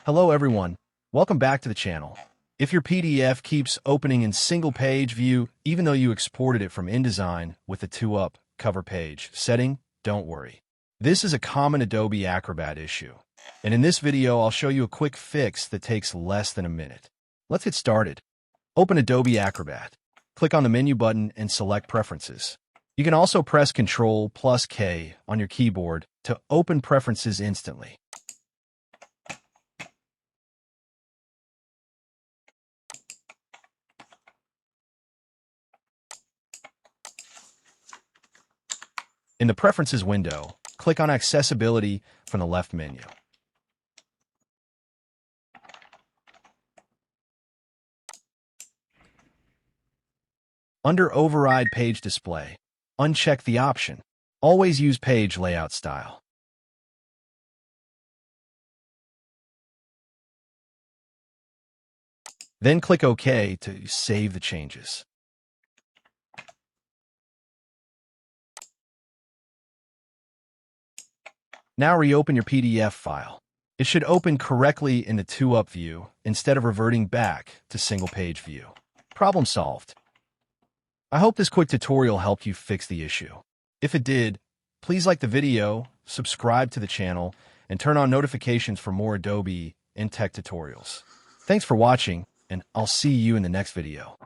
Hello everyone, welcome back to the channel. If your PDF keeps opening in single page view, even though you exported it from InDesign with the 2-up cover page setting, don't worry. This is a common Adobe Acrobat issue. And in this video, I'll show you a quick fix that takes less than a minute. Let's get started. Open Adobe Acrobat. Click on the menu button and select Preferences. You can also press Ctrl+K on your keyboard to open Preferences instantly. In the Preferences window, click on Accessibility from the left menu. Under Override Page Display, uncheck the option. Always use Page Layout Style. Then click OK to save the changes. Now reopen your PDF file. It should open correctly in the 2-up view instead of reverting back to single-page view. Problem solved. I hope this quick tutorial helped you fix the issue. If it did, please like the video, subscribe to the channel, and turn on notifications for more Adobe and tech tutorials. Thanks for watching, and I'll see you in the next video.